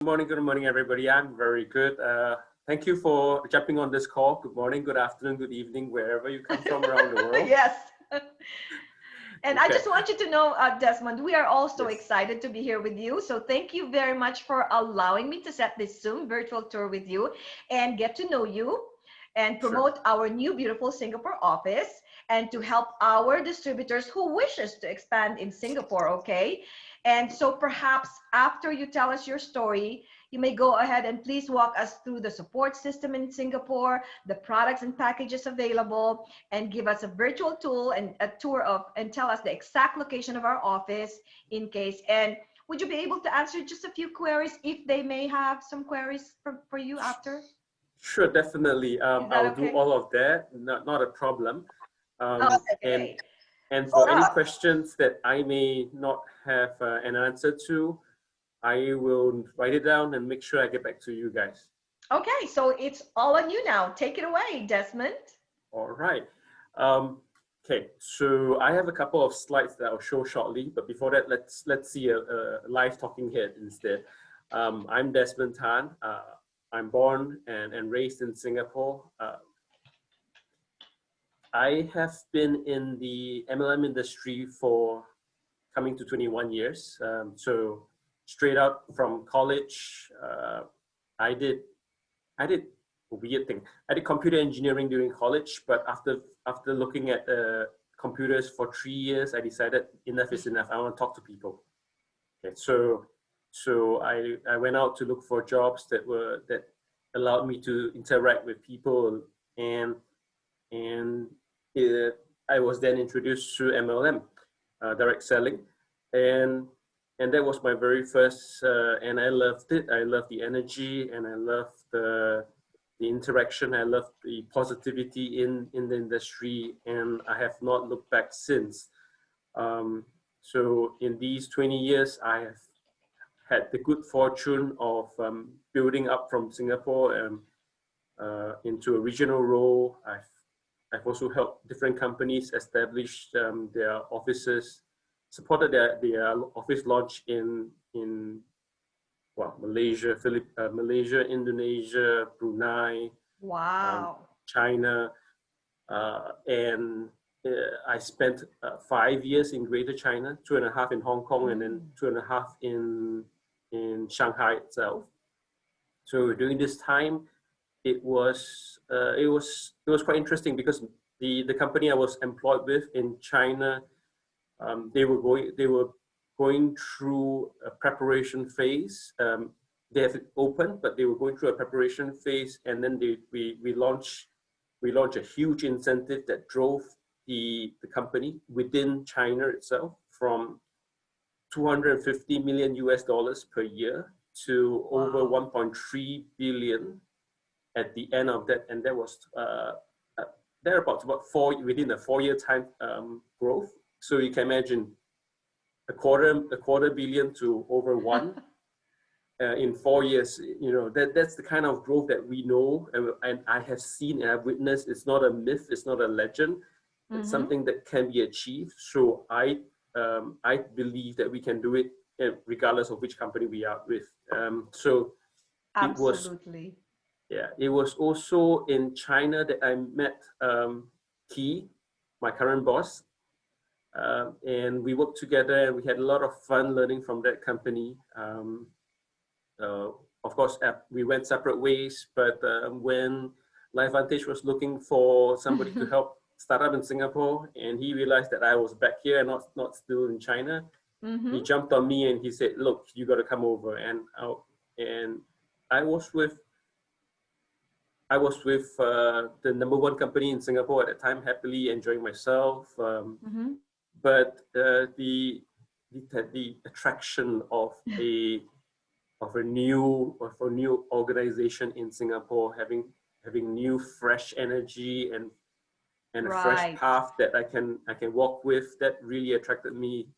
Good morning, everybody. I'm very good. Thank you for jumping on this call. Good morning, good afternoon, good evening, wherever you come from around the world. Yes. And I Okay. just want you to know, Desmond, we are also Yes. excited to be here with you. So thank you very much for allowing me to set this Zoom virtual tour with you and get to know you and Sure. promote our new beautiful Singapore office and to help our distributors who wishes to expand in Singapore, okay? And so perhaps after you tell us your story, you may go ahead and please walk us through the support system in Singapore, the products and packages available, and give us a virtual tool and a tour of and tell us the exact location of our office in case. And would you be able to answer just a few queries if they may have some queries for you after? Sure, definitely. Is that I'll do okay? all of that. Not a problem. Oh, And okay. for any Uh, questions that I may not have an answer to, I will write it down and make sure I get back to you guys. okay, so it's all on you now. Take it away, Desmond. All right. Okay, so I have a couple of slides that I'll show shortly, but before that, let's see a live talking head instead. I'm Desmond Tan. I'm born and raised in Singapore. I have been in the MLM industry for coming to 21 years. So straight out from college, I did I did a weird thing. I did computer engineering during college, but after looking at computers for 3 years, I decided enough is enough. I want to talk to people. Okay, so I went out to look for jobs that allowed me to interact with people, and I was then introduced to MLM, direct selling, and and that was my very first, and I loved it. I loved the energy, and I loved the interaction. I loved the positivity in the industry, and I have not looked back since. So in these 20 years, I have had the good fortune of building up from Singapore into a regional role. I've also helped different companies establish their offices, supported their office launch in Malaysia, Malaysia, Indonesia, Brunei, Wow. China, and I spent 5 years in Greater China, 2.5 in Hong Kong, and then Mm. 2.5 in Shanghai itself. So during this time, it was quite interesting because the company I was employed with in China, they were going through a preparation phase. They have it open, but they were going through a preparation phase, and then we launched a huge incentive that drove the company within China itself from 250 million US dollars per year to over Wow. 1.3 billion at the end of that, and that was thereabouts about within a 4 year time growth. So you can imagine a quarter billion to over one in 4 years. That's the kind of growth that we know, and I have seen and I've witnessed. It's not a myth, it's not a legend. It's Mm-hmm. something that can be achieved. So I believe that we can do it regardless of which company we are with. So it was Absolutely. yeah, it was also in China that I met Key, my current boss, and we worked together and we had a lot of fun learning from that company. Uh, of course, we went separate ways, but when LifeVantage was looking for somebody to help start up in Singapore, and he realized that I was back here and not still in China, he Mm-hmm. jumped on me and he said, "Look, you got to come over." And I was with the number one company in Singapore at the time, happily enjoying myself. Mm-hmm. But the attraction of a new organization in Singapore, having new fresh energy and a fresh Right. path that I can walk with, that really attracted me.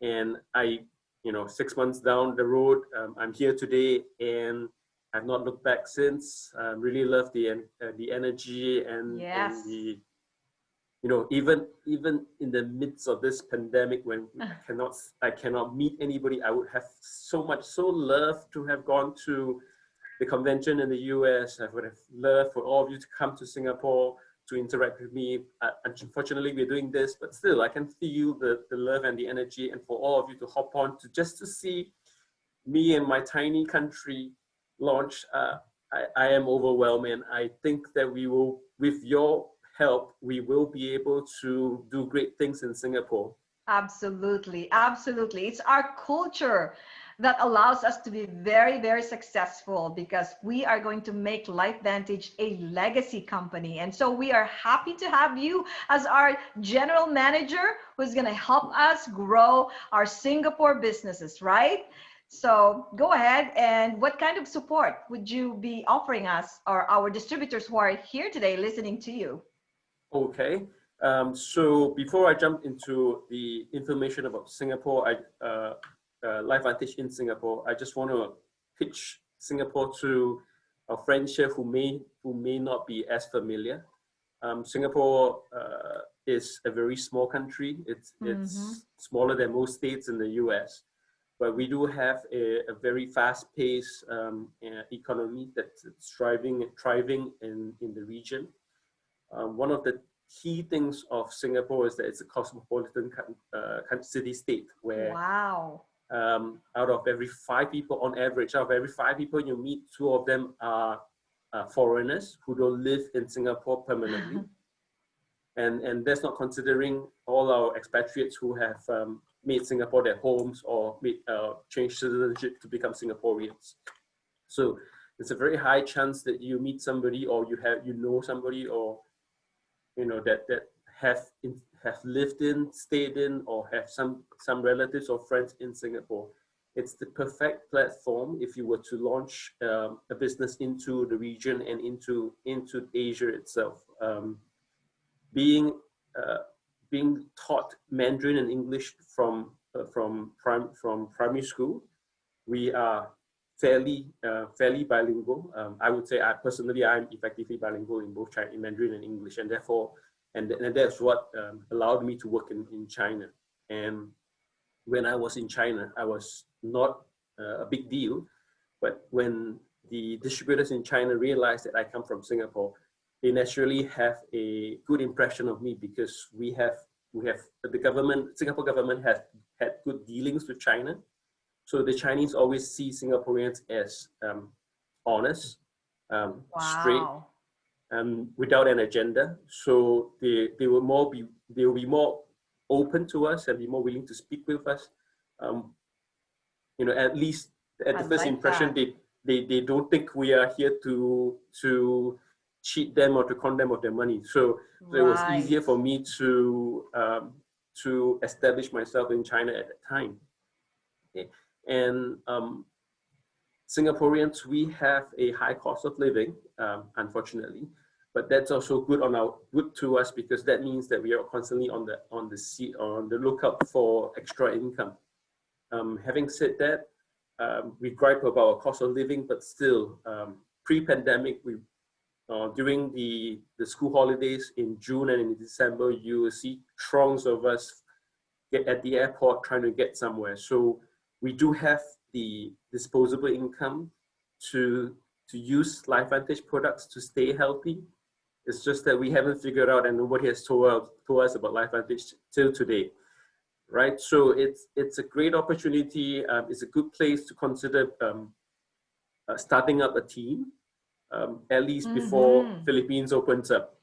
And 6 months down the road, I'm here today, and I've not looked back since. Really love the energy and Yes. even in the midst of this pandemic, when I cannot meet anybody, I would have so love to have gone to the convention in the US. I would have loved for all of you to come to Singapore to interact with me. Unfortunately, we're doing this, but still, I can feel the love and the energy, and for all of you to hop on to see me and my tiny country launch. I am overwhelmed, and I think that we will, with your help, we will be able to do great things in Singapore. Absolutely, absolutely. It's our culture that allows us to be very, very successful, because we are going to make LifeVantage a legacy company. And so we are happy to have you as our general manager who's going to help us grow our Singapore businesses, right? So go ahead, and what kind of support would you be offering us or our distributors who are here today listening to you? Okay. So before I jump into the information about Singapore, LifeVantage in Singapore, I just want to pitch Singapore to our friends here who may not be as familiar. Singapore is a very small country. It's smaller than most states in the US, but we do have a very fast-paced economy that's thriving in the region. One of the key things of Singapore is that it's a cosmopolitan city-state where out of every 5 people, on average, out of every 5 people you meet, 2 of them are foreigners who don't live in Singapore permanently. And that's not considering all our expatriates who have made Singapore their homes or changed citizenship to become Singaporeans. So it's a very high chance that you meet somebody, or you know somebody, or that have lived in, stayed in, or have some relatives or friends in Singapore. It's the perfect platform if you were to launch a business into the region and into Asia itself. Being taught Mandarin and English from primary school, we are fairly bilingual. I would say I'm effectively bilingual in both in Mandarin and English, and therefore, and that's what allowed me to work in China. And when I was in China, I was not a big deal, but when the distributors in China realized that I come from Singapore, they naturally have a good impression of me, because Singapore government has had good dealings with China. So the Chinese always see Singaporeans as honest, straight, without an agenda. So they will be more open to us and be more willing to speak with us. At least at the first impression, they don't think we are here to cheat them or to con them of their money. So it was easier for me to establish myself in China at that time. Okay. And Singaporeans, we have a high cost of living, unfortunately, but that's also good to us, because that means that we are constantly on the lookout for extra income. Having said that, we gripe about our cost of living, but still, pre-pandemic, during the school holidays in June and in December, you will see throngs of us at the airport trying to get somewhere. So we do have the disposable income to use LifeVantage products to stay healthy. It's just that we haven't figured out, and nobody has told us about LifeVantage till today, right? So it's a great opportunity. It's a good place to consider starting up a team, at least before Philippines opens up,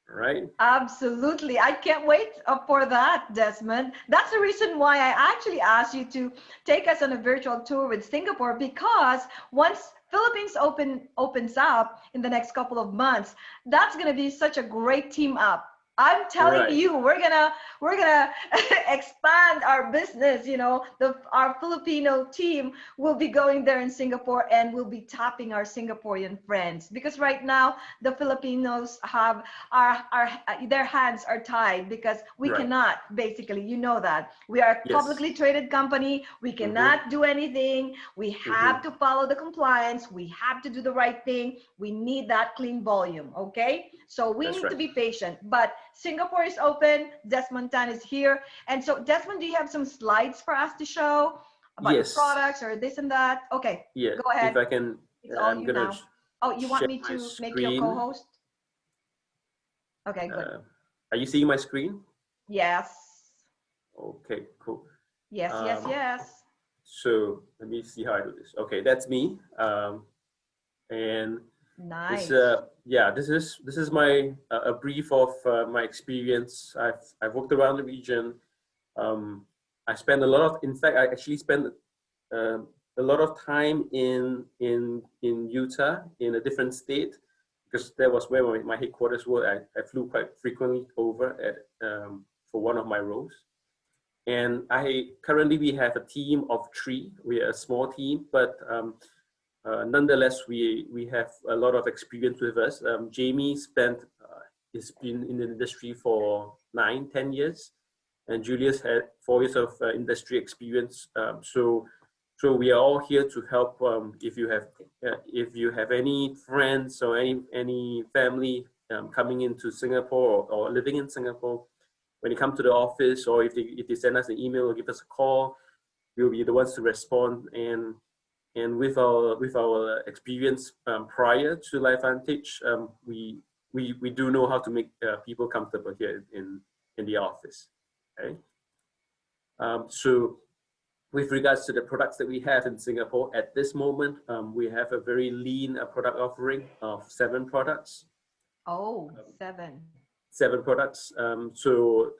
right? Absolutely. I can't wait for that, Desmond. That's the reason why I actually asked you to take us on a virtual tour with Singapore, because once Philippines opens up in the next couple of months, that's going to be such a great team up. I'm telling you, we're gonna expand our business. Our Filipino team will be going there in Singapore, and we'll be tapping our Singaporean friends, because right now the Filipinos have their hands are tied, because we cannot, basically, that we are a publicly traded company. We cannot do anything. We have to follow the compliance. We have to do the right thing. We need that clean volume. Okay, so we need to be patient, but Singapore is open. Desmond Tan is here. And so, Desmond, do you have some slides for us to show about your Yes. products or this and that? Okay, Yeah. go ahead. If I can, It's all I'm you gonna now. Oh, you want share me my to make you a screen. co-host? Okay, good. Are you seeing my screen? Yes. Okay, cool. Yes, yes, yes. So let me see how I do this. Okay, that's me. And Nice. this is my a brief of my experience. I've worked around the region. I spend a lot of, in fact, I actually spend uh, a lot of time in Utah, in a different state, because that was where my headquarters were. I flew quite frequently over for one of my roles. And we have a team of 3. We are a small team, but nonetheless, we have a lot of experience with us. Jamie has been in the industry for 9-10 years, and Julius had 4 years of industry experience. So we are all here to help. If you have any friends or any family coming into Singapore or living in Singapore, when you come to the office, or if they send us an email or give us a call, we'll be the ones to respond. And with our experience prior to LifeVantage, we do know how to make people comfortable here in the office. Okay. So with regards to the products that we have in Singapore at this moment, we have a very lean product offering of 7 products. Oh, 7. 7 products. So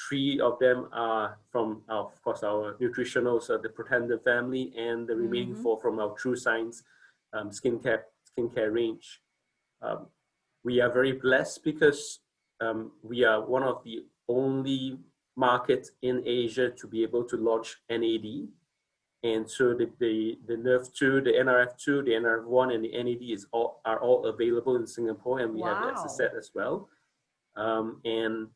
3 of them are from, of course, our nutritionals, the Pretender family, and the remaining 4 from our True Science skincare range. We are very blessed because we are one of the only markets in Asia to be able to launch NAD. And so the NERV2, the NRF2, the NRF1, and the NAD are all available in Singapore, and we have it as a set as well. And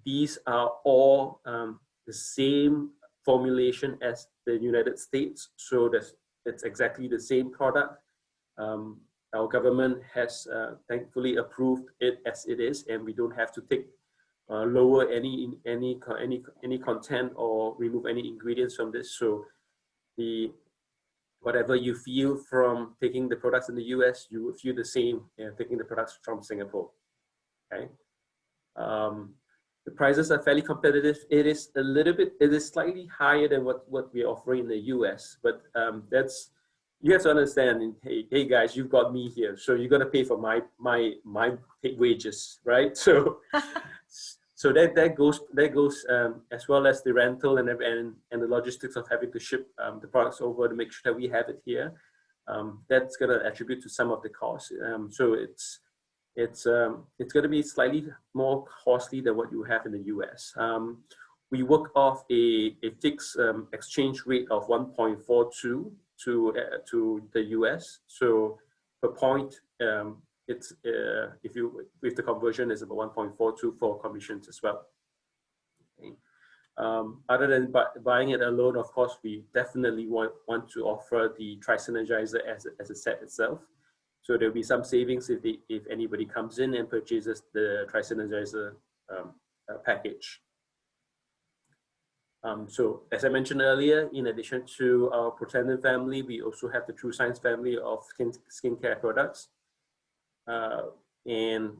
these are all the same formulation as the United States. So it's exactly the same product. Our government has thankfully approved it as it is, and we don't have to lower any content or remove any ingredients from this. So whatever you feel from taking the products in the US, you will feel the same taking the products from Singapore. Okay. The prices are fairly competitive. It is slightly higher than what we are offering in the US, but you have to understand. Hey guys, you've got me here, so you're gonna pay for my wages, right? So so that goes as well as the rental and the logistics of having to ship the products over to make sure that we have it here. That's gonna attribute to some of the costs. So it's going to be slightly more costly than what you have in the US. We work off a fixed exchange rate of 1.42 to the US. So per point, if the conversion is about 1.42 for commissions as well. Okay. Other than buying it alone, of course, we definitely want to offer the Tri-Synergizer as a set itself. So there'll be some savings if anybody comes in and purchases the Tri-Synergizer package. So as I mentioned earlier, in addition to our Pretender family, we also have the True Science family of skincare products. And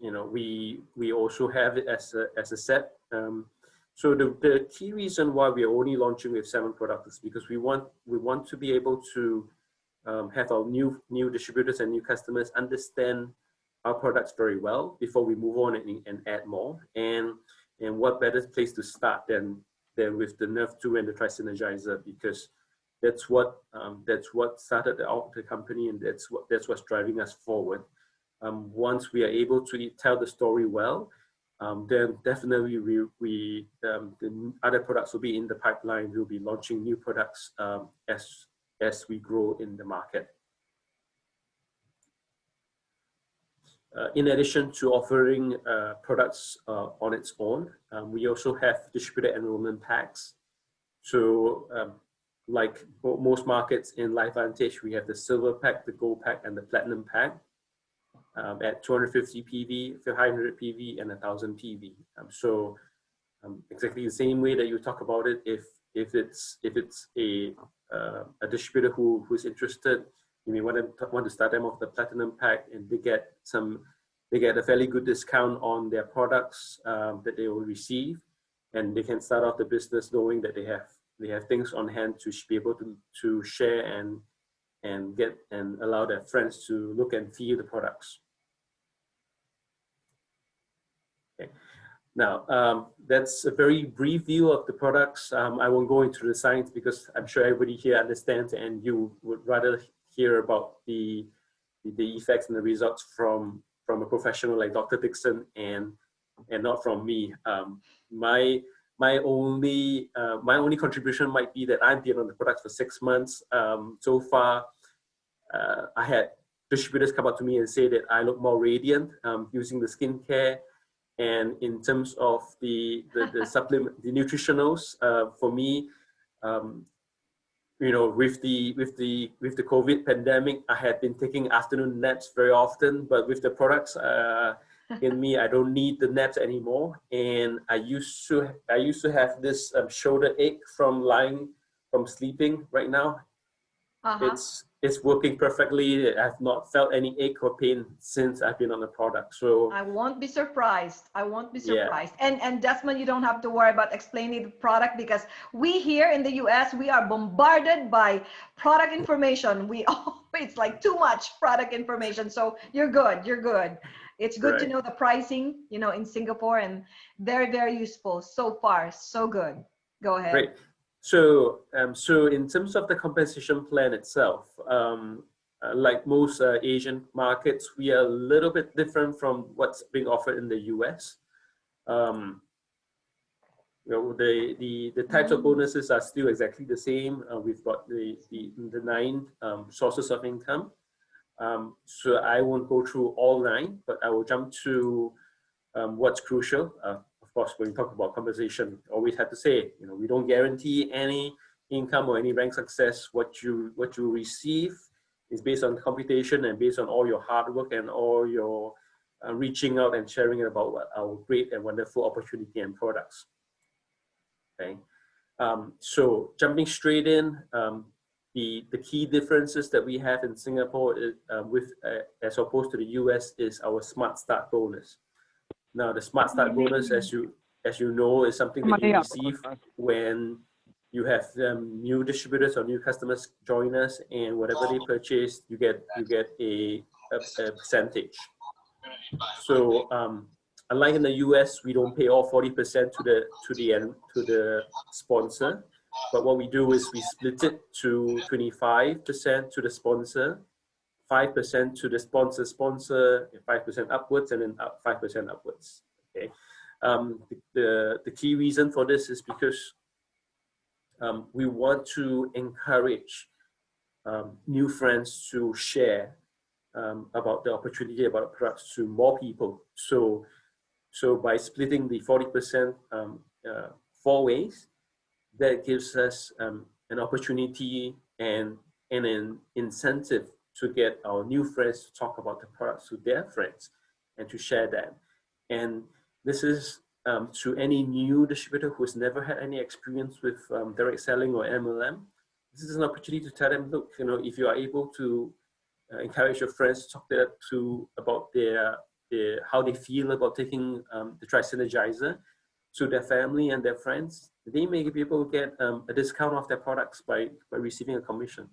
we also have it as a set. So the key reason why we are only launching with 7 products is because we want to be able to have our new distributors and new customers understand our products very well before we move on and add more. And what better place to start than with the NERV2 and the Tri-Synergizer, because that's what started the company, and that's what's driving us forward. Once we are able to tell the story well, then definitely the other products will be in the pipeline. We'll be launching new products as we grow in the market. In addition to offering products on its own, we also have distributor enrollment packs. So like most markets in LifeVantage, we have the silver pack, the gold pack, and the platinum pack. at 250 PV, 500 PV, and 1,000 PV. Exactly the same way that you talk about it. If it's a distributor who's interested, you may want to start them off the platinum pack, and they get a fairly good discount on their products that they will receive, and they can start off the business knowing that they have things on hand to be able to share and get and allow their friends to look and feel the products. Okay. Now, that's a very brief view of the products. I won't go into the science because I'm sure everybody here understands, and you would rather hear about the effects and the results from a professional like Dr. Dixon and not from me. My only contribution might be that I've been on the product for 6 months. So far, I had distributors come up to me and say that I look more radiant using the skincare. And in terms of the supplement, the nutritionals, for me, you know, with the COVID pandemic, I had been taking afternoon naps very often. But with the products in me, I don't need the naps anymore. And I used to have this shoulder ache from sleeping. Right now, it's working perfectly. I've not felt any ache or pain since I've been on the product. So I won't be surprised. I won't be surprised. Yeah. And Desmond, you don't have to worry about explaining the product, because we here in the US, we are bombarded by product information. It's like too much product information. So you're good. You're good. It's good to know the pricing, you know, in Singapore, and very, very useful. So far, so good. Go ahead. Great. So in terms of the compensation plan itself, like most Asian markets, we are a little bit different from what's being offered in the US. You know, the types of bonuses are still exactly the same. We've got the 9 sources of income. So I won't go through all 9, but I will jump to what's crucial. Of course, when we talk about compensation, always have to say, you know, we don't guarantee any income or any rank success. What you receive is based on computation and based on all your hard work and all your reaching out and sharing about our great and wonderful opportunity and products. Okay, so jumping straight in, the key differences that we have in Singapore is, as opposed to the US, is our Smart Start bonus. Now, the Smart Start bonus, as you know, is something that you receive when you have new distributors or new customers join us, and whatever they purchase, you get a percentage. So unlike in the US, we don't pay all 40% to the sponsor, but what we do is we split it to 25% to the sponsor, 5% to the sponsor, 5% upwards, and then 5% upwards. Okay. The key reason for this is because we want to encourage new friends to share about the opportunity, about the products to more people. So by splitting the 40% 4 ways, that gives us an opportunity and an incentive to get our new friends to talk about the products to their friends and to share that. And this is to any new distributor who's never had any experience with direct selling or MLM. This is an opportunity to tell them, look, you know, if you are able to encourage your friends to talk about how they feel about taking the Tri-Synergizer to their family and their friends, they may be able to get a discount off their products by receiving a commission.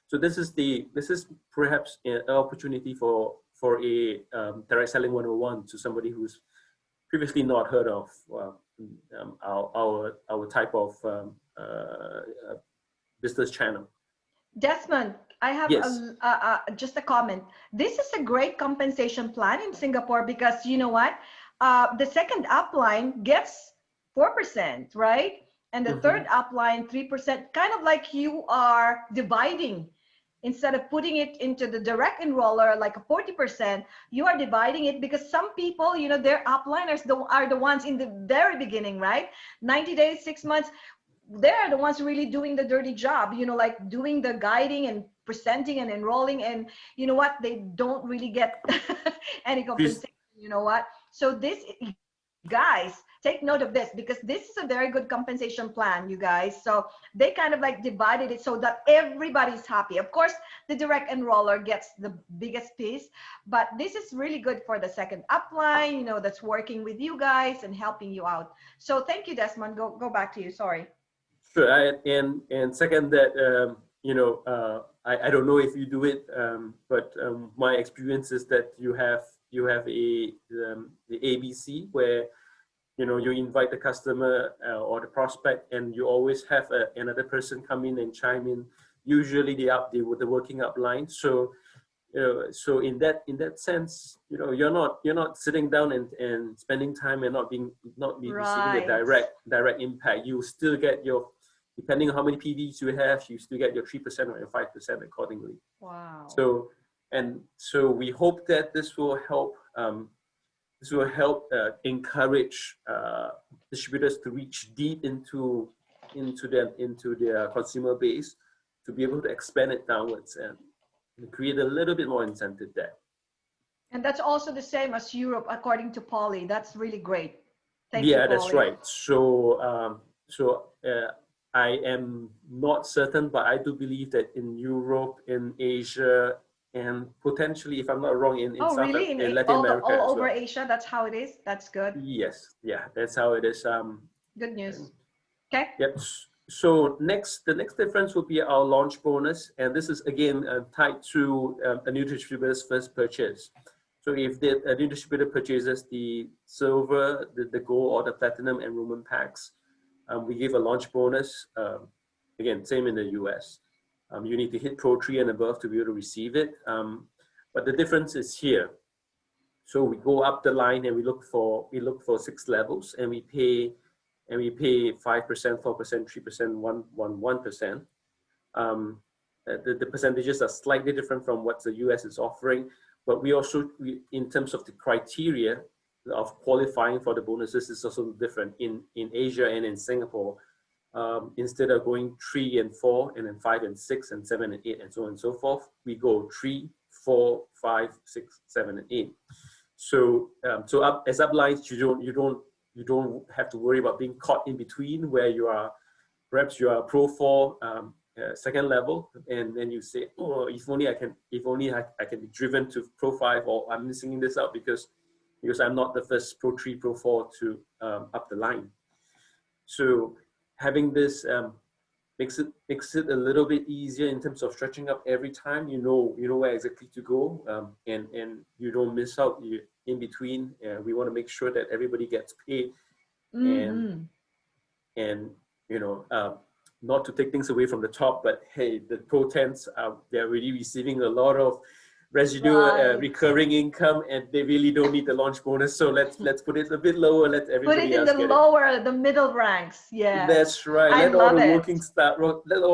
So this is perhaps an opportunity for a direct selling 101 to somebody who's previously not heard of our type of business channel. Desmond, I have just a comment. This is a great compensation plan in Singapore, because you know what? The second upline gets 4%, right? And the third upline 3%, kind of like you are dividing. Instead of putting it into the direct enroller like a 40%, you are dividing it, because some people, you know, their upliners are the ones in the very beginning, right? 90 days, 6 months, they're the ones really doing the dirty job, you know, like doing the guiding and presenting and enrolling, and you know what, they don't really get any compensation, you know what. So this, guys, take note of this, because this is a very good compensation plan, you guys. So they kind of like divided it so that everybody's happy. Of course, the direct enroller gets the biggest piece, but this is really good for the second upline, you know, that's working with you guys and helping you out. So thank you, Desmond. Go back to you. Sorry. Sure. And second, that you know, I don't know if you do it, but my experience is that you have a the ABC, where you know, you invite the customer or the prospect, and you always have another person come in and chime in. Usually the working upline. So so in that sense, you know, you're not sitting down and spending time and not receiving a direct impact. You still get your, depending on how many PVs you have, you still get your 3% or your 5% accordingly. Wow. So we hope that this will help. This will help encourage distributors to reach deep into their consumer base, to be able to expand it downwards and create a little bit more incentive there. And that's also the same as Europe, according to Polly. That's really great. Thank you, Yeah, Polly. that's right. So I am not certain, but I do believe that in Europe, in Asia, and potentially, if I'm not wrong, in Latin America all over well. Asia, that's how it is. That's good. Yes, yeah, that's how it is. Good news. Okay. Yep. So the next difference will be our launch bonus, and this is again tied to a new distributor's first purchase. So if a new distributor purchases the silver, the gold, or the platinum enrollment packs, we give a launch bonus. Again, same in the US. You need to hit Pro 3 and above to be able to receive it. But the difference is here. So we go up the line and we look for 6 levels, and we pay 5%, 4%, 3%, 1%. The percentages are slightly different from what the US is offering, but we in terms of the criteria of qualifying for the bonuses, is also different in Asia and in Singapore. Instead of going 3 and 4, and then 5 and 6 and 7 and 8 and so on and so forth, we go 3, 4, 5, 6, 7, and 8. So as uplines, you don't have to worry about being caught in between, where perhaps you are Pro 4 second level, and then you say, oh, if only I can be driven to Pro 5, or I'm missing this out because I'm not the first Pro 3, Pro 4 to up the line. So having this makes it a little bit easier in terms of stretching up every time. You know where exactly to go, and you don't miss out in between. We want to make sure that everybody gets paid, and you know, not to take things away from the top, but hey, the Pro 10s they're already receiving a lot of residual recurring income, and they really don't need the launch bonus. So let's put it a bit lower. Let everybody else get it. Put it in the lower, the middle ranks. Yeah, that's right. Let all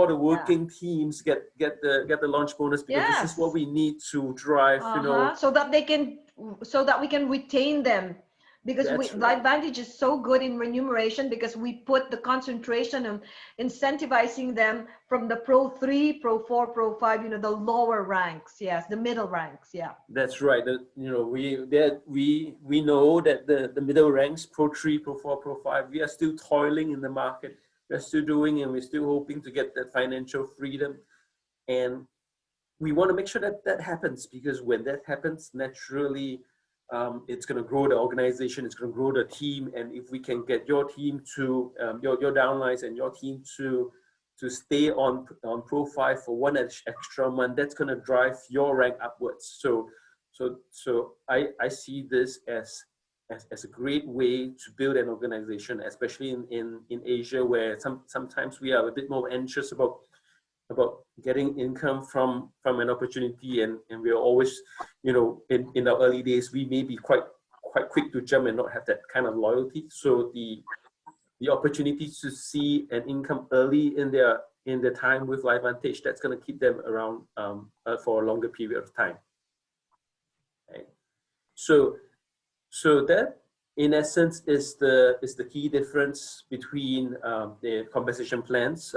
the working teams get the launch bonus, because this is what we need to drive. You know, so that we can retain them. Because LifeVantage is so good in remuneration, because we put the concentration on incentivizing them from the Pro 3, Pro 4, Pro 5, you know, the lower ranks. Yes, the middle ranks. Yeah. That's right. You know, we know that the middle ranks, Pro 3, Pro 4, Pro 5, we are still toiling in the market. We're still doing, and we're still hoping to get that financial freedom. And we want to make sure that happens, because when that happens, naturally, it's going to grow the organization, it's going to grow the team. And if we can get your team to your downlines and your team to stay on Pro 5 for one extra month, that's going to drive your rank upwards. So I see this as a great way to build an organization, especially in Asia, where sometimes we are a bit more anxious about getting income from an opportunity, and we're always, you know, in our early days, we may be quite quick to jump and not have that kind of loyalty. So the opportunity to see an income early in their time with LifeVantage, that's going to keep them around for a longer period of time. Okay. So that in essence, is the key difference between the compensation plans.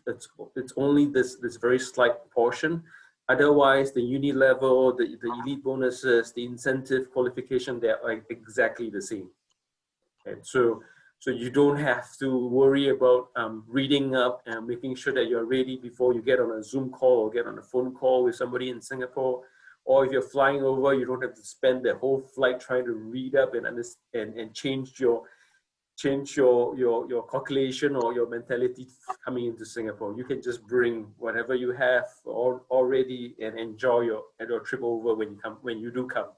It's only this very slight portion. Otherwise, the uni level, the elite bonuses, the incentive qualification, they're like exactly the same. Okay? So you don't have to worry about reading up and making sure that you're ready before you get on a Zoom call or get on a phone call with somebody in Singapore. Or if you're flying over, you don't have to spend the whole flight trying to read up and understand and change your calculation or your mentality coming into Singapore. You can just bring whatever you have already and enjoy your trip over when you do come.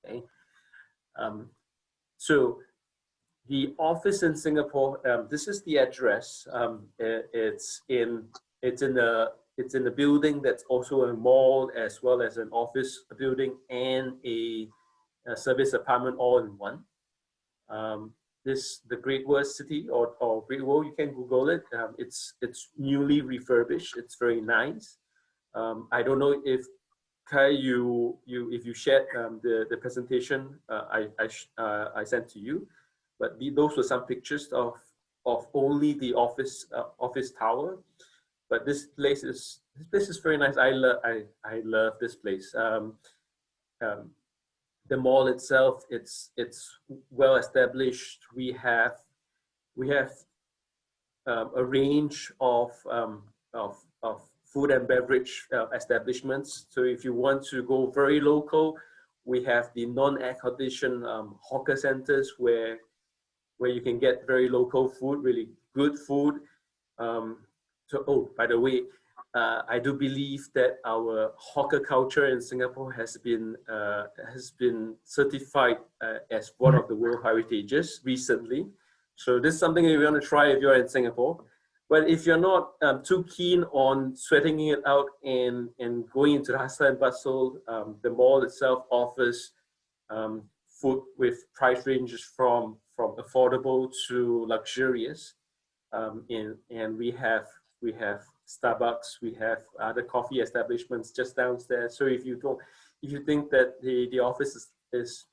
Okay. So the office in Singapore, this is the address. It's in the building that's also a mall as well as an office building and a service apartment all in one. The Great World City or Great World, you can Google it. It's newly refurbished. It's very nice. I don't know if Kai, if you shared the presentation I sent to you, but those were some pictures of only the office tower. But this place is very nice. I love this place. The mall itself, it's well established. We have a range of food and beverage establishments. So if you want to go very local, we have the non-air conditioned hawker centers where you can get very local food, really good food. By the way, I do believe that our hawker culture in Singapore has been certified as one of the World Heritages recently. So this is something that you want to try if you're in Singapore. But if you're not too keen on sweating it out and going into the hustle and bustle, the mall itself offers food with price ranges from affordable to luxurious. And we have Starbucks, we have other coffee establishments just downstairs. So if you think that the office is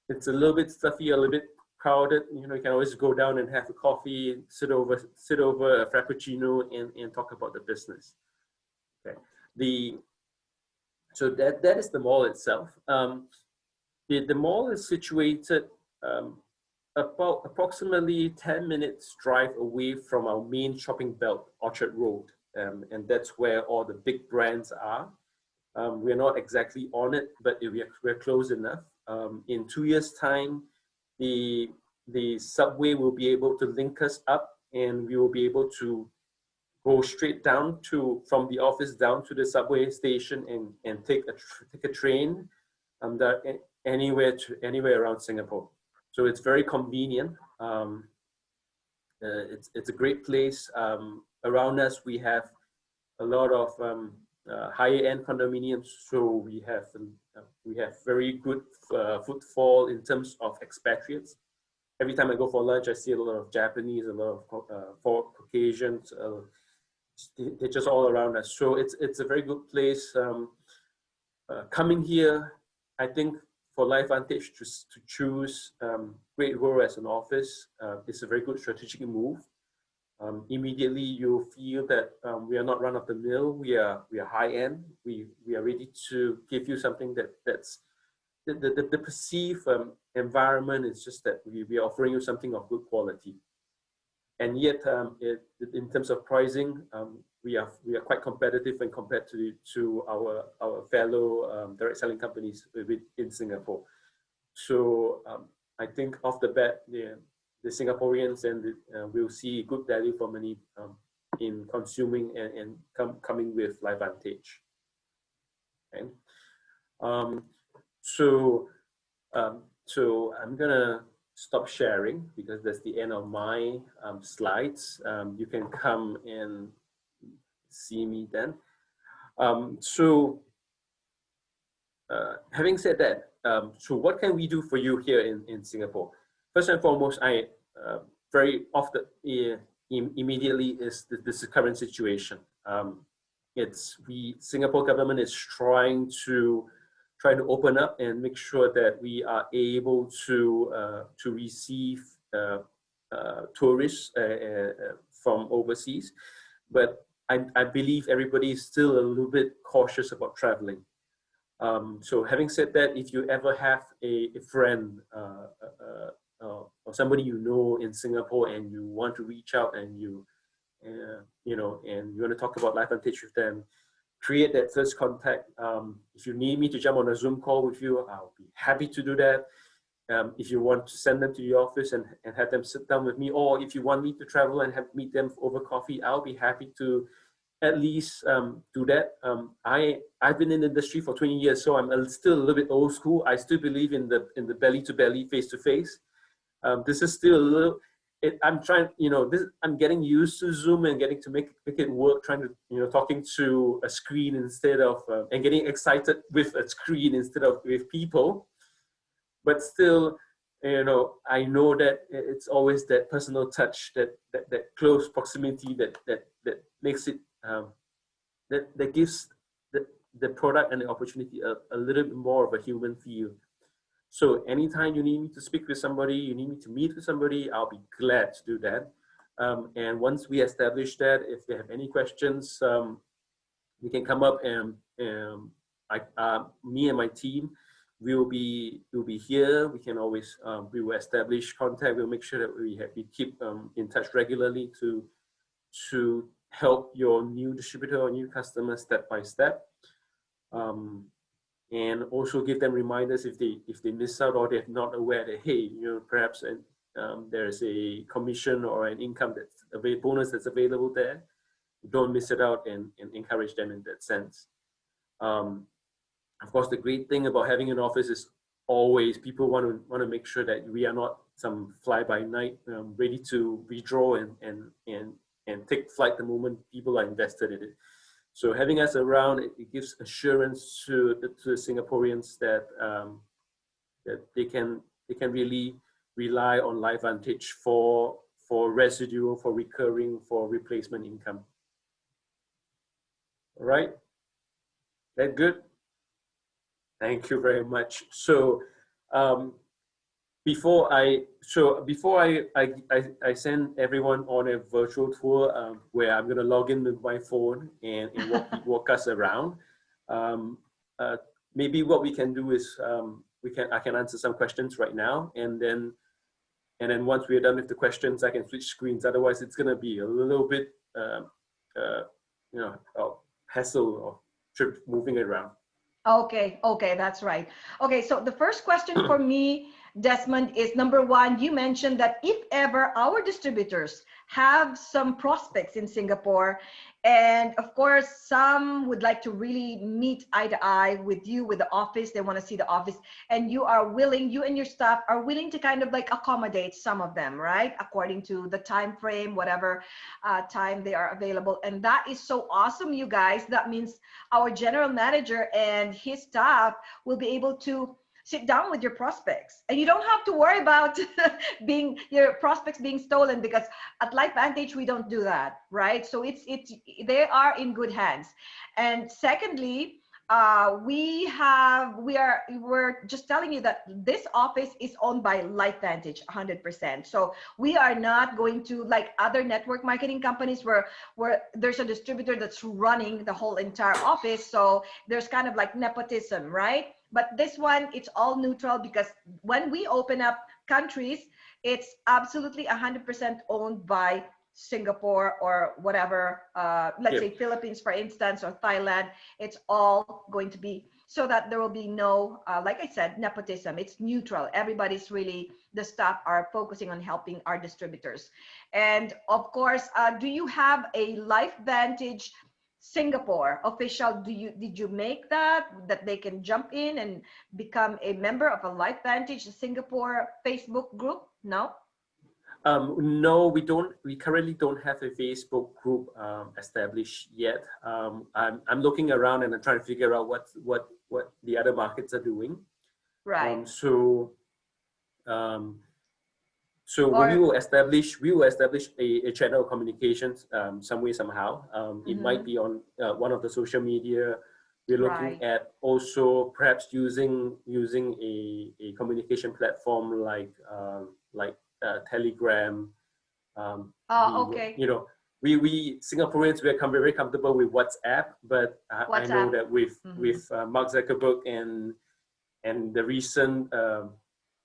it's a little bit stuffy, a little bit crowded, you can always go down and have a coffee, sit over a frappuccino and talk about the business. Okay. So that is the mall itself. The mall is situated about approximately 10 minutes drive away from our main shopping belt, Orchard Road. And that's where all the big brands are. We're not exactly on it, but we're close enough. In 2 years' time, the subway will be able to link us up, and we will be able to go straight down from the office down to the subway station and take a train anywhere around Singapore. So it's very convenient. It's a great place. Around us, we have a lot of higher-end condominiums, so we have very good footfall in terms of expatriates. Every time I go for lunch, I see a lot of Japanese, a lot of Caucasians. They're just all around us. So it's a very good place. Coming here, I think for LifeVantage to choose Great World as an office is a very good strategic move. Immediately you'll feel that we are not run of the mill. We are high end. We are ready to give you something that's the perceived environment is just that we are offering you something of good quality. And yet, in terms of pricing, we are quite competitive when compared to our fellow direct selling companies in Singapore. So I think off the bat, the Singaporeans will see good value for money in consuming and coming with LifeVantage. Okay. So I'm gonna stop sharing because that's the end of my slides. You can come and see me then. Having said that, so what can we do for you here in Singapore? First and foremost, I very often immediately is this current situation. Singapore government is trying to try to open up and make sure that we are able to receive tourists from overseas. But I believe everybody is still a little bit cautious about traveling. So having said that, if you ever have a friend or somebody you know in Singapore and you want to reach out and you know, and you want to talk about LifeVantage with them, create that first contact. If you need me to jump on a Zoom call with you, I'll be happy to do that. If you want to send them to your office and have them sit down with me, or if you want me to travel and meet them over coffee, I'll be happy to at least do that. I've been in the industry for 20 years, so I'm still a little bit old school. I still believe in the belly to belly, face to face. This is still a little. I'm trying, you know, I'm getting used to Zoom and getting to make it work. Trying to, you know, talking to a screen instead of and getting excited with a screen instead of with people. But still, you know, I know that it's always that personal touch, that close proximity that makes it that gives the product and the opportunity a little bit more of a human feel. So anytime you need me to speak with somebody, you need me to meet with somebody, I'll be glad to do that. And once we establish that, if they have any questions, we can come up and me and my team, we'll be here. We can always we will establish contact. We'll make sure that we keep in touch regularly to help your new distributor or new customer step by step. And also give them reminders if they miss out or they're not aware that, hey, you know, perhaps there's a commission or an income that's a bonus that's available there. Don't miss it out and encourage them in that sense. Of course, the great thing about having an office is always people want to make sure that we are not some fly by night, ready to withdraw and take flight the moment people are invested in it. So having us around, it gives assurance to the Singaporeans that that they can really rely on LifeVantage for residual, for recurring, for replacement income. All right, that good? Thank you very much. So before I send everyone on a virtual tour where I'm going to log in with my phone and walk us around, maybe what we can do is I can answer some questions right now, and then once we're done with the questions, I can switch screens. Otherwise, it's going to be a little bit you know, hassle or trip moving around. Okay, that's right. Okay, so the first question for me, Desmond, is number one, you mentioned that if ever our distributors have some prospects in Singapore, and of course, some would like to really meet eye to eye with you, with the office, they want to see the office, and you and your staff are willing to kind of like accommodate some of them, right? According to the time frame, whatever time they are available. And that is so awesome, you guys. That means our general manager and his staff will be able to sit down with your prospects, and you don't have to worry about your prospects being stolen, because at LifeVantage we don't do that, right? So they are in good hands. And secondly, we're just telling you that this office is owned by LifeVantage 100%. So we are not going to, like other network marketing companies where there's a distributor that's running the whole entire office. So there's kind of like nepotism, right? But this one, it's all neutral, because when we open up countries, it's absolutely 100% owned by Singapore or whatever, let's say Philippines, for instance, or Thailand. It's all going to be so that there will be no, like I said, nepotism. It's neutral. Everybody's really, the staff are focusing on helping our distributors. And of course, do you have a LifeVantage Singapore official? Did you make that they can jump in and become a member of a LifeVantage Singapore Facebook group? No. No, we don't. We currently don't have a Facebook group established yet. I'm looking around and I'm trying to figure out what the other markets are doing. Right. We will establish a channel of communications some way somehow. It might be on one of the social media We're looking Right. at also perhaps using a communication platform like Telegram. Okay. You know, we Singaporeans, we're very comfortable with WhatsApp, but I know WhatsApp. that with Mhm. Mark Zuckerberg and the recent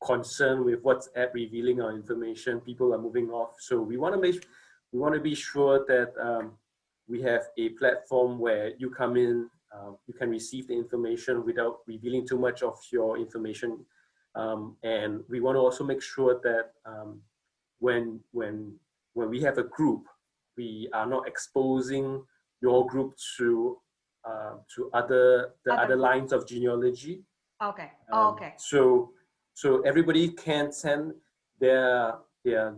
concern with WhatsApp revealing our information, people are moving off. So we want to be sure that we have a platform where you come in, you can receive the information without revealing too much of your information, and we want to also make sure that when we have a group, we are not exposing your group to other Other. lines of genealogy. Okay. Um, Okay. so so everybody can send their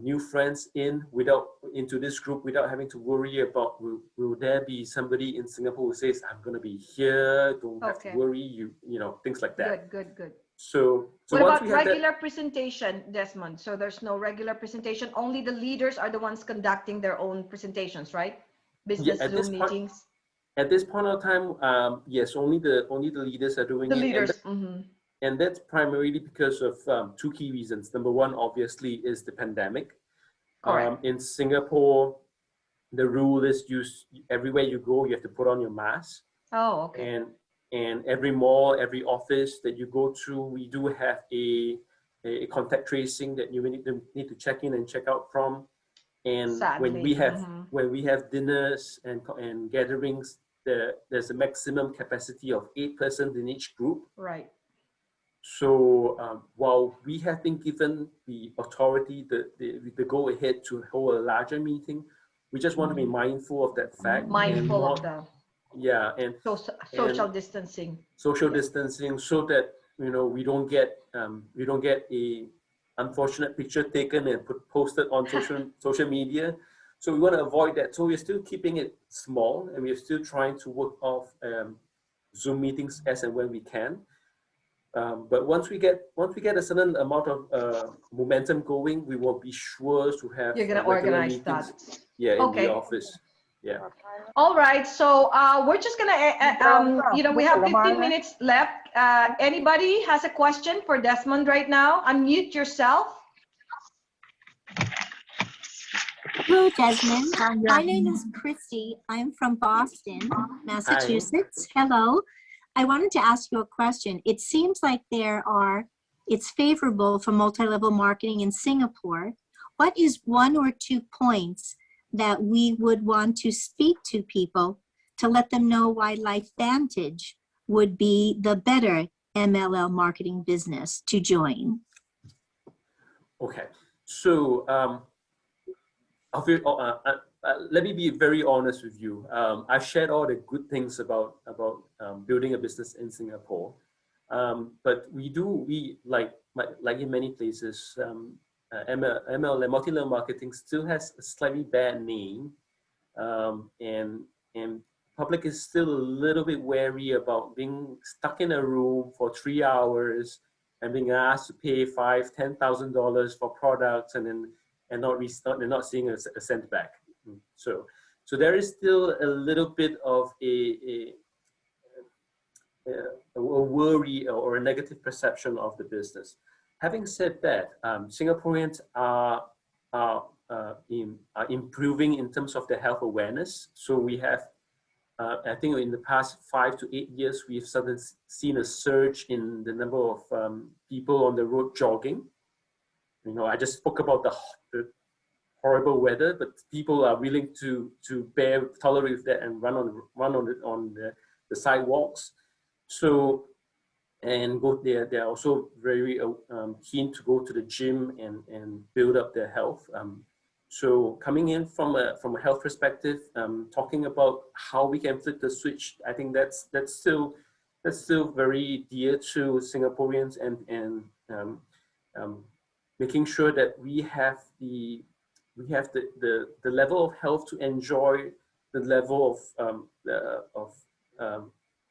new friends into this group without having to worry about will there be somebody in Singapore who says I'm going to be here, don't have to Okay. worry, things like that. Good. Good. Good. So What once we about have that, regular presentation, Desmond? So there's no regular presentation. Only the leaders are the ones conducting their own presentations, right? yeah, Business Zoom meetings. at this point of time, yes, only the leaders are doing The it, leaders. Mm-hmm. and that's primarily because of two key reasons. Number one, obviously, is the pandemic. Correct. In Singapore, the rule is everywhere you go, you have to put on your mask. Oh, okay. And every mall, every office that you go to, we do have a contact tracing that you need to check in and check out from. And Sadly. Mm-hmm. when we have dinners and gatherings, there's a maximum capacity of 8 persons in each group. Right. So while we have been given the authority, the go ahead to hold a larger meeting, we just want to be mindful of that fact and Mindful of not, the yeah, social and distancing. social Yeah. distancing, so that we don't get a unfortunate picture taken and posted on social media. So we want to avoid that. So we're still keeping it small, and we're still trying to work off Zoom meetings as and when we can. But once we get a certain amount of momentum going, we will be sure to have You're gonna regular organize meetings. that. Yeah, in the Okay. office. Yeah. All right. So we're just gonna, we have 15 minutes left. Anybody has a question for Desmond right now? Unmute yourself. Hello, Desmond. My name is Christy. I'm from Boston, Massachusetts. Hello. I wanted to ask you a question. It seems like it's favorable for multi-level marketing in Singapore. What is one or two points that we would want to speak to people to let them know why LifeVantage would be the better MLM marketing business to join? Okay. So let me be very honest with you. I've shared all the good things about building a business in Singapore, but we like in many places, MLM, multi-level marketing, still has a slightly bad name, and public is still a little bit wary about being stuck in a room for 3 hours and being asked to pay $5,000-$10,000 for products and not seeing a cent back. So there is still a little bit of a worry or a negative perception of the business. Having said that, Singaporeans are improving in terms of their health awareness. So we have, I think in the past 5 to 8 years, we've suddenly seen a surge in the number of people on the road jogging. I just spoke about the horrible weather, but people are willing to tolerate that and run on the sidewalks. So and they're also very keen to go to the gym and build up their health. So coming in from a health perspective, talking about how we can flip the switch, I think that's still very dear to Singaporeans, and making sure that we have the level of health to enjoy the level of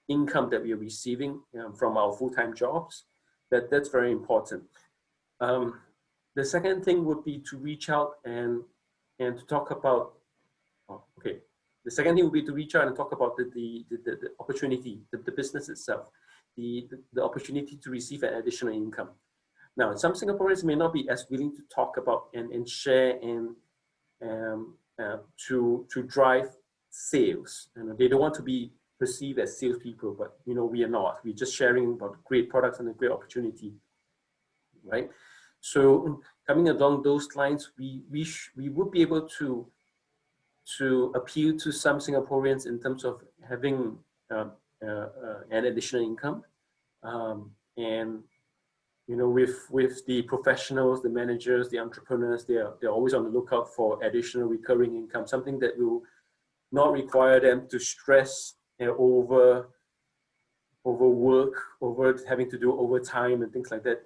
income that we are receiving from our full-time jobs. That's very important. The second thing would be to reach out and to talk about, The second thing would be to reach out and talk about the opportunity, the business itself, the opportunity to receive an additional income. Now, some Singaporeans may not be as willing to talk about and share and to drive sales. They don't want to be perceived as salespeople, but we are not. We're just sharing about great products and a great opportunity, right? So coming along those lines, we would be able to appeal to some Singaporeans in terms of having an additional income, and with the professionals, the managers, the entrepreneurs, they're always on the lookout for additional recurring income, something that will not require them to stress over work, over having to do overtime and things like that,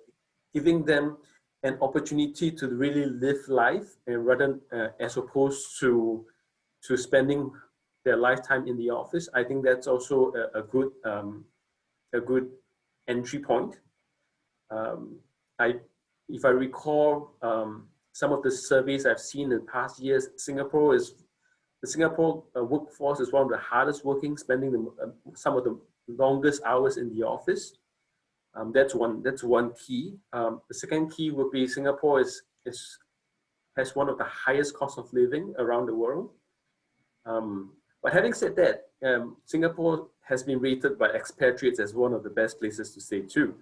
giving them an opportunity to really live life, and rather as opposed to spending their lifetime in the office. I think that's also a good entry point. If I recall some of the surveys I've seen in past years, the Singapore workforce is one of the hardest working, spending some of the longest hours in the office. That's one key. The second key would be Singapore has one of the highest cost of living around the world. But having said that, Singapore has been rated by expatriates as one of the best places to stay too.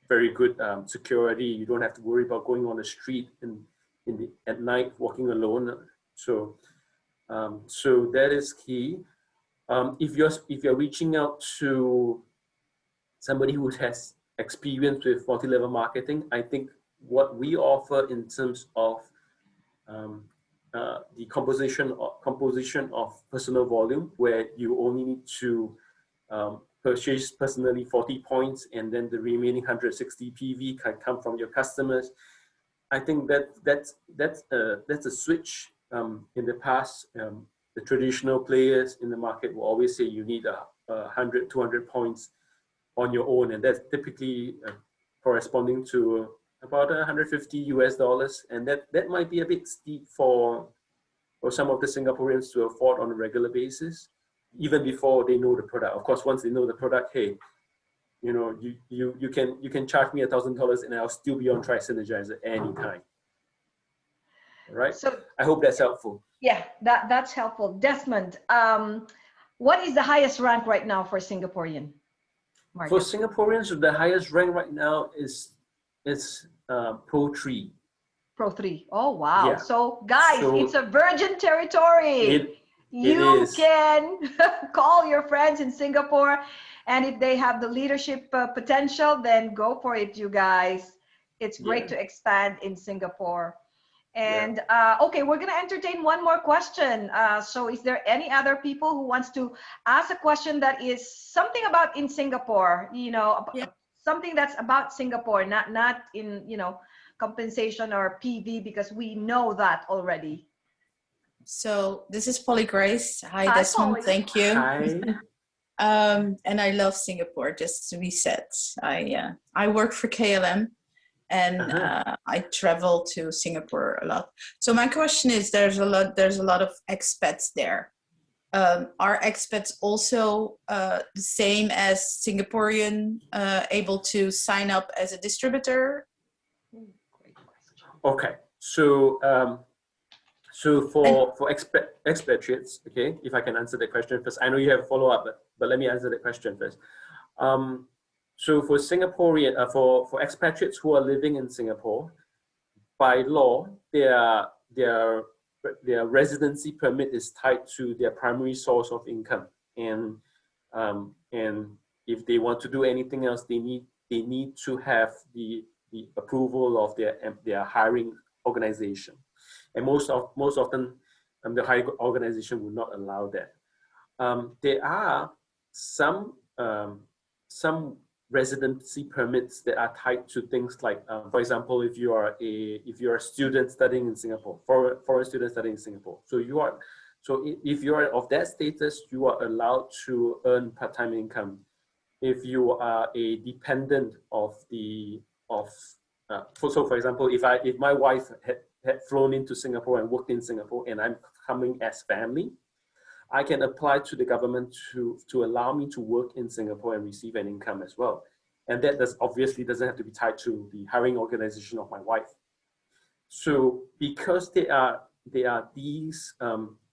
Very good security. You don't have to worry about going on the street at night, walking alone. So that is key. If you're reaching out to somebody who has experience with multi-level marketing, I think what we offer in terms of the composition of personal volume, where you only need to purchase personally 40 points, and then the remaining 160 PV can come from your customers. I think that's a switch. In the past, the traditional players in the market will always say you need 100, 200 points on your own, and that's typically corresponding to about $150 and that might be a bit steep for some of the Singaporeans to afford on a regular basis, even before they know the product. Of course, once they know the product, hey, you can charge me $1,000 and I'll still be on Tri-Synergizer anytime. All right. So I hope that's helpful. Yeah, that's helpful. Desmond, what is the highest rank right now for Singaporean market? For Singaporeans, the highest rank right now is Pro 3. Pro 3. Oh, wow. Yeah. So guys, it's a virgin territory. You can call your friends in Singapore, and if they have the leadership potential, then go for it, you guys. It's great to expand in Singapore. And okay, we're going to entertain one more question. So is there any other people who wants to ask a question that is something about in Singapore, something that's about Singapore, not in, compensation or PV, because we know that already. So this is Polly Grace. Hi, Desmond. Polly. Thank you. Hi. And I love Singapore, just to be said. I work for KLM. And I travel to Singapore a lot. So my question is, there's a lot of expats there. Are expats also the same as Singaporean, able to sign up as a distributor? Okay, so for expatriates, okay, if I can answer the question first. I know you have a follow-up, but let me answer the question first. So for Singaporean, for expatriates who are living in Singapore, by law, their residency permit is tied to their primary source of income, and if they want to do anything else, they need to have the approval of their hiring organization, and most often the hiring organization will not allow that. There are some residency permits that are tied to things like, for example, if you are a student studying in Singapore, foreign student studying in Singapore, so if you are of that status, you are allowed to earn part-time income. If you are a dependent for example, if my wife had flown into Singapore and worked in Singapore, and I'm coming as family, I can apply to the government to allow me to work in Singapore and receive an income as well. And that obviously doesn't have to be tied to the hiring organization of my wife. So because they are these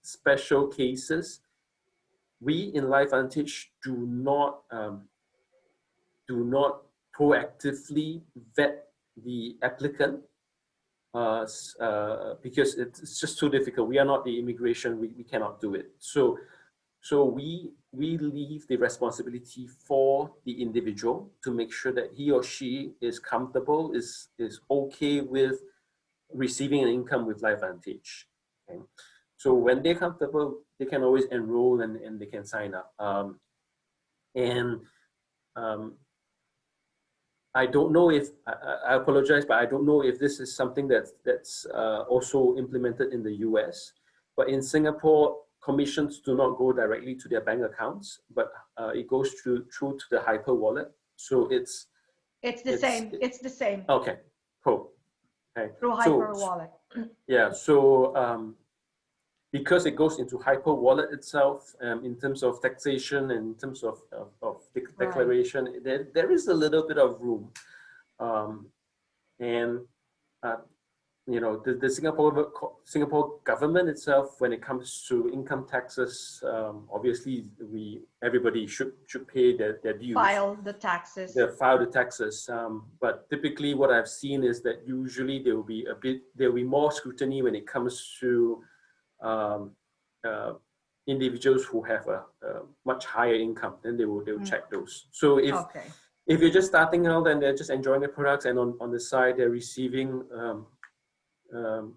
special cases, we in LifeVantage do not proactively vet the applicant because it's just too difficult. We are not the immigration. We cannot do it. So we leave the responsibility for the individual to make sure that he or she is comfortable, is okay with receiving an income with LifeVantage. Okay? So when they're comfortable, they can always enroll and they can sign up. I don't know if, I apologize, but I don't know if this is something that's also implemented in the US. But in Singapore, commissions do not go directly to their bank accounts, but it goes through to the Hyper wallet. So it's the same. It's the same. Okay, cool. Okay. Through Hyper wallet. Yeah, so because it goes into Hyper wallet itself, in terms of taxation and in terms of declaration, right, there is a little bit of room. You know, the Singapore government itself, when it comes to income taxes, obviously everybody should pay their dues. File the taxes. They file the taxes. But typically, what I've seen is that usually there will be more scrutiny when it comes to individuals who have a much higher income. Then they will check those. So if you're just starting out and they're just enjoying the products, and on the side they're receiving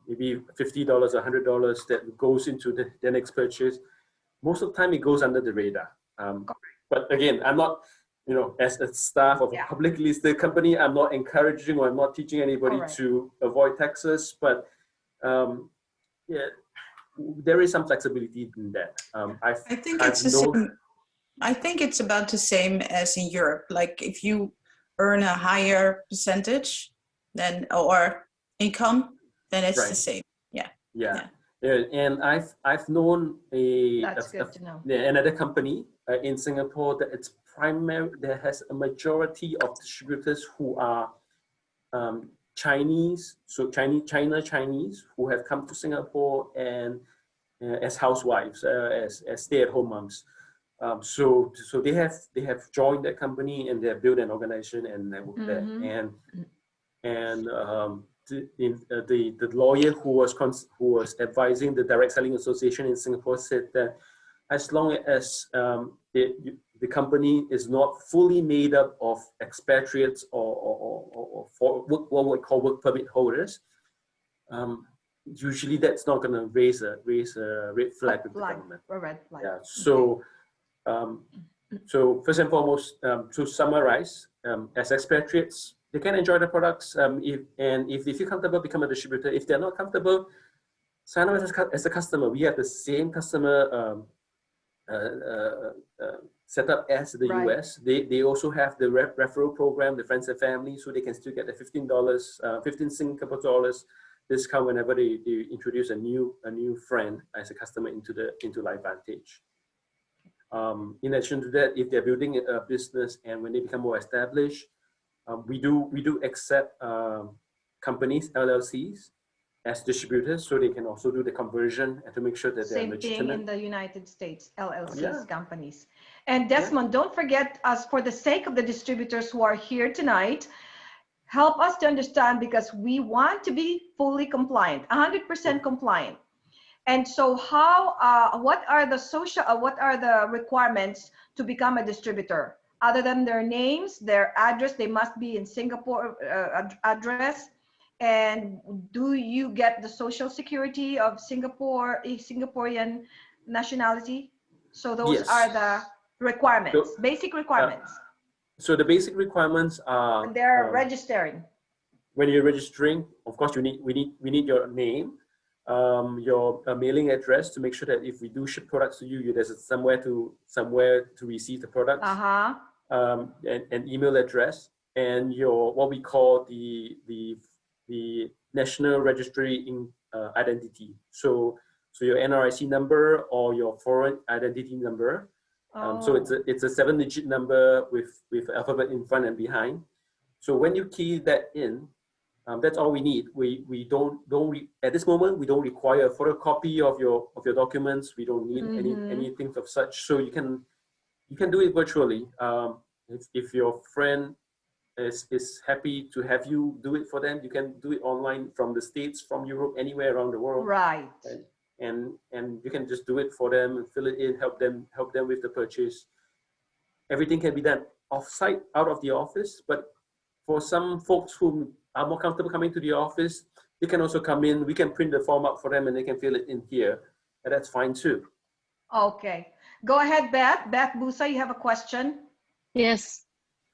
maybe $50 or $100 that goes into the next purchase, most of the time it goes under the radar. But again, I'm not, you know, as a staff of a publicly listed company, I'm not encouraging or I'm not teaching anybody to avoid taxes, but yeah, there is some flexibility in that. I think it's the same. I think it's about the same as in Europe. Like if you earn a higher percentage then or income, then it's the same. Yeah. And I've known another company in Singapore that it's that has a majority of distributors who are Chinese, so Chinese who have come to Singapore and as housewives, as stay-at-home moms. So they have joined that company and they have built an organization and they work there. And the lawyer who was advising the Direct Selling Association in Singapore said that as long as the company is not fully made up of expatriates or for what we call work permit holders, usually that's not going to raise a red flag with the government. A red flag. Yeah. So so first and foremost, to summarize, as expatriates, they can enjoy the products. If they feel comfortable, become a distributor. If they're not comfortable, sign up as a customer. We have the same customer set up as the US. They also have the referral program, the friends and family, so they can still get the $15 Singapore dollars discount whenever they introduce a new friend as a customer into LifeVantage. In addition to that, if they're building a business and when they become more established, we do accept companies, LLCs, as distributors, so they can also do the conversion and to make sure that they're legitimate. Same thing in the United States, LLCs, companies. And Desmond, don't forget us, for the sake of the distributors who are here tonight, help us to understand, because we want to be fully compliant, 100% compliant. And so what are the requirements to become a distributor? Other than their names, their address, they must be in Singapore address. And do you get the social security of Singapore, a Singaporean nationality? So those are the requirements, basic requirements. So the basic requirements are. And they're registering. When you're registering, of course, we need your name, your mailing address to make sure that if we do ship products to you, there's somewhere to receive the products. An email address and your what we call the national registry identity. So So your NRIC number or your foreign identity number. So it's a 7-digit number with alphabet in front and behind. So when you key that in, that's all we need. We don't at this moment we don't require a photocopy of your documents. We don't need anything of such. So you can do it virtually. If your friend is happy to have you do it for them, you can do it online from the States, from Europe, anywhere around the world. Right. And you can just do it for them and fill it in, help them with the purchase. Everything can be done off-site, out of the office, but for some folks who are more comfortable coming to the office, they can also come in. We can print the form out for them and they can fill it in here, and that's fine too. Okay. Go ahead, Beth. Beth Busa, you have a question? Yes.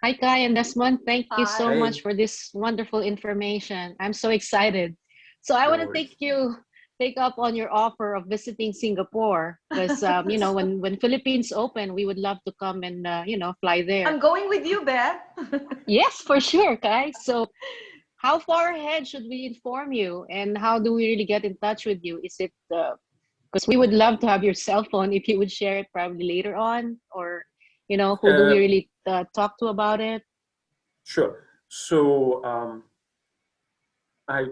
Hi, Kai and Desmond. Thank you so Hi. much for this wonderful information. I'm so excited. So I No want to worries. take up on your offer of visiting Singapore because, you know, when Philippines open, we would love to come and, you know, fly there. I'm going with you, Beth. Yes, for sure, Kai. So how far ahead should we inform you and how do we really get in touch with you? Is it, because we would love to have your cell phone if you would share it probably later on, or, you know, who do we really talk to about it? Sure. So I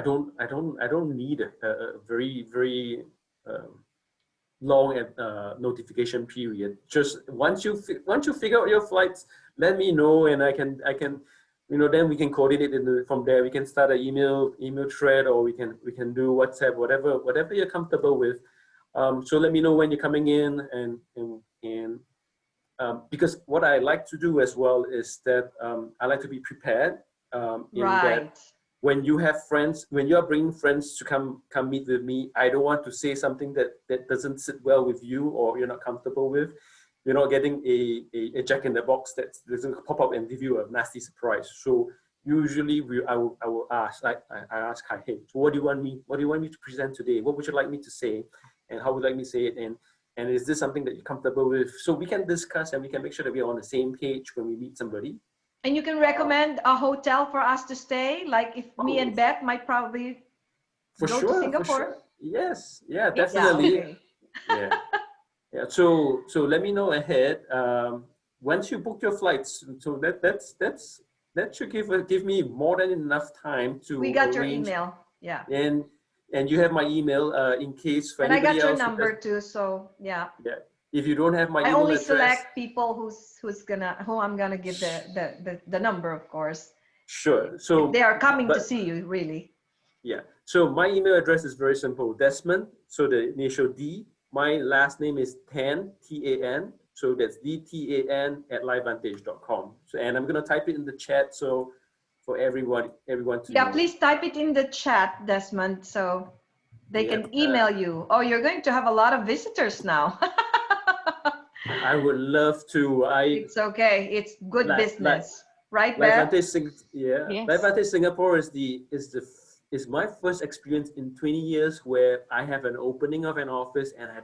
don't need a very long notification period. Just once you figure out your flights, let me know, and I can you know, then we can coordinate from there. We can start an email thread, or we can do WhatsApp, whatever you're comfortable with. So let me know when you're coming in, and because what I like to do as well is that I like to be prepared in that when you have friends, when you're bringing friends to come meet with me, I don't want to say something that doesn't sit well with you or you're not comfortable with. You're not getting a jack in the box that's going to pop up and give you a nasty surprise. So usually I will ask, I ask, hey, so what do you want me to present today? What would you like me to say? And how would you like me to say it? And is this something that you're comfortable with? So we can discuss and we can make sure that we're on the same page when we meet somebody. And you can recommend a hotel for us to stay? Like if me and Beth might probably go to Singapore? For sure. Yes, yeah, definitely. Yeah, okay. Yeah. Yeah, so let me know ahead. Once you book your flights, so that should give me more than enough time to. We got your arrange, email, yeah. And you have my email in case for and I anybody got your else number too, so yeah. Yeah, if you don't have my I email only address, select people who I'm gonna give the number, of course. Sure. So if they are coming to see you, really. Yeah. So my email address is very simple. Desmond. So the initial D. My last name is Tan, T-A-N. So that's DTAN @ LifeVantage.com. So, and I'm going to type it in the chat so for everyone to Yeah, please type it in the chat, Desmond, so they can email you. Oh, you're going to have a lot of visitors now. I would love to. It's okay. It's good business. Right, Beth? LifeVantage Singapore is my first experience in 20 years where I have an opening of an office and I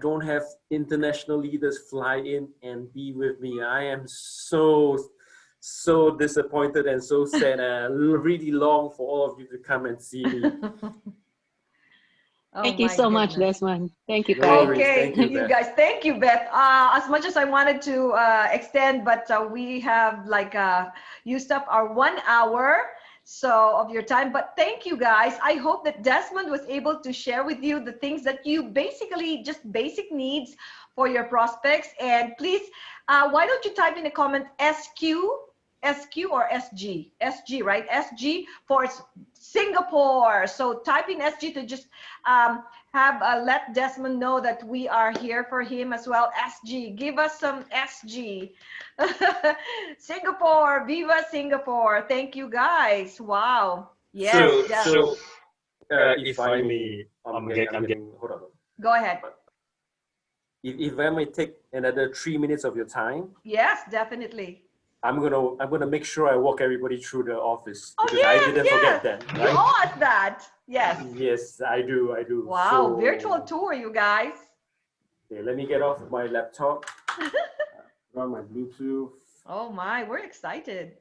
don't have international leaders fly in and be with me. I am so disappointed and so sad. I really long for all of you to come and see me. Thank you so much, Desmond. Thank you, Kai. Okay, Thank you, guys. Thank you, Beth. As much as I wanted to extend, but we have used up our 1 hour of your time. But thank you, guys. I hope that Desmond was able to share with you the things that you basically just basic needs for your prospects. And please, why don't you type in a comment SQ or SG? SG, right? SG for Singapore. So type in SG to just let Desmond know that we are here for him as well. SG, give us some SG. Singapore, viva Singapore. Thank you, guys. Wow. Yes. So if I may, I'm getting, hold on. Go ahead. If I may take another 3 minutes of your time. Yes, definitely. I'm gonna make sure I walk everybody through the office because yes, I didn't forget that. Right? You owe us that. Yes. Yes, I do. Wow, virtual tour, you guys. Okay, let me get off my laptop. Run my Bluetooth. Oh my, we're excited.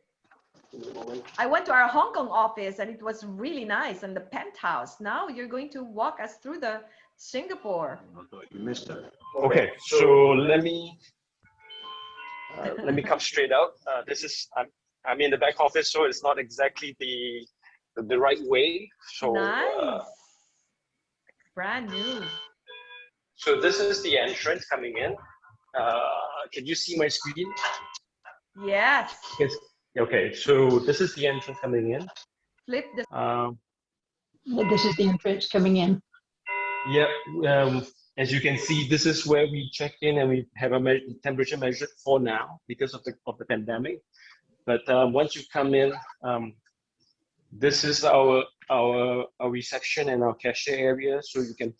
I went to our Hong Kong office and it was really nice and the penthouse. Now you're going to walk us through the Singapore. You missed it. Okay, so let me come straight out. This is I'm in the back office, so it's not exactly the right way. So Nice. Brand new. so this is the entrance coming in. Can you see my screen? Yes. Yes. Okay, so this is the entrance coming in. Flip the. This is the entrance coming in. Yeah, as you can see, this is where we check in and we have a temperature measured for now because of the pandemic. But once you come in, this is our reception and our cashier area. So you can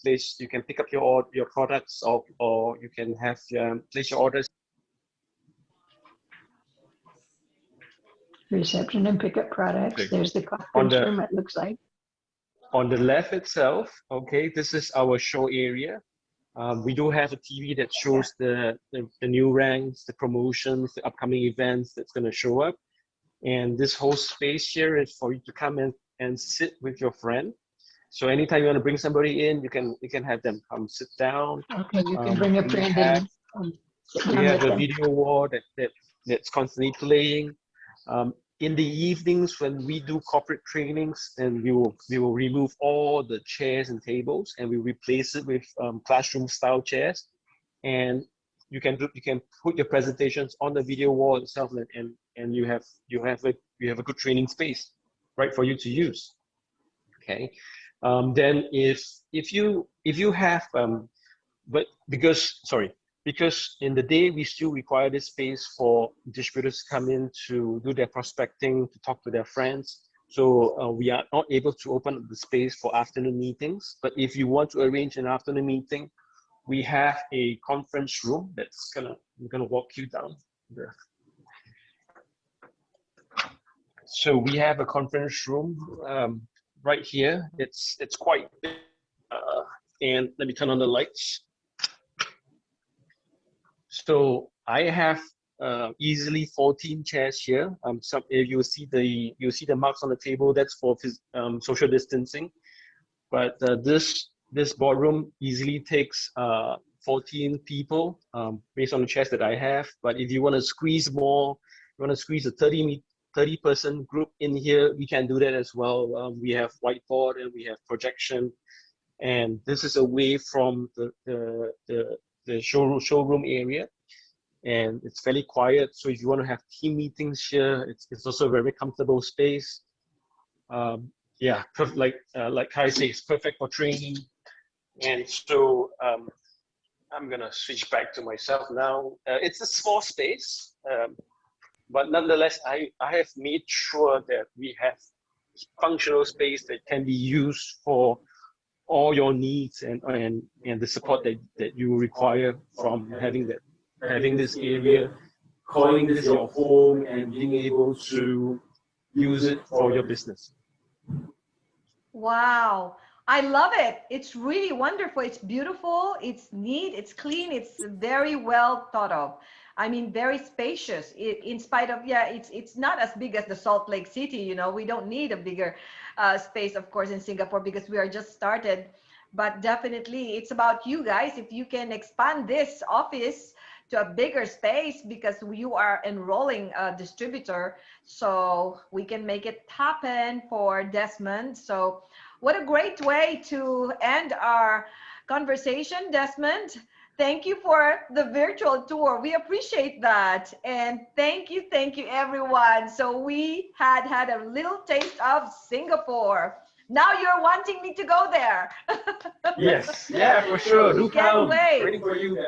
pick up your products or you can have place your orders. Reception and pick up products. Okay. There's the conference room, it looks like. On the left itself, okay, this is our show area. We do have a TV that shows the new ranks, the promotions, the upcoming events that's going to show up. And this whole space here is for you to come in and sit with your friend. So anytime you want to bring somebody in, you can have them come sit down. Okay, you can bring a friend in. We have a video wall that's constantly playing. In the evenings when we do corporate trainings, and we will remove all the chairs and tables and we replace it with classroom style chairs, and you can put your presentations on the video wall itself, and you have a good training space, right, for you to use. Okay, then if you have because in the day we still require this space for distributors to come in to do their prospecting, to talk to their friends. So we are not able to open up the space for afternoon meetings. But if you want to arrange an afternoon meeting, we have a conference room I'm gonna walk you down there. So we have a conference room right here. It's quite big, and let me turn on the lights. So I have easily 14 chairs here. You see the marks on the table. That's for social distancing. But this boardroom easily takes 14 people based on the chairs that I have. But if you want to squeeze more, you want to squeeze a 30-person group in here, we can do that as well. We have whiteboard and we have projection, and this is away from the showroom area, and it's fairly quiet. So if you want to have team meetings here, it's also a very comfortable space. Yeah, like Kai says, it's perfect for training. And so I'm gonna switch back to myself now. It's a small space, but nonetheless, I have made sure that we have functional space that can be used for all your needs and the support that you require from having this area, calling this your home and being able to use it for your business. Wow. I love it. It's really wonderful. It's beautiful. It's neat. It's clean. It's very well thought of. I mean, very spacious. In spite of, yeah, it's not as big as the Salt Lake City. You know, we don't need a bigger space, of course, in Singapore because we are just started. But definitely, it's about you guys. If you can expand this office to a bigger space, because you are enrolling a distributor, so we can make it happen for Desmond. So what a great way to end our conversation, Desmond. Thank you for the virtual tour. We appreciate that. And thank you, everyone. So we had a little taste of Singapore. Now you're wanting me to go there. Yes, yeah, for sure. Do Can't come. wait. Waiting for you guys.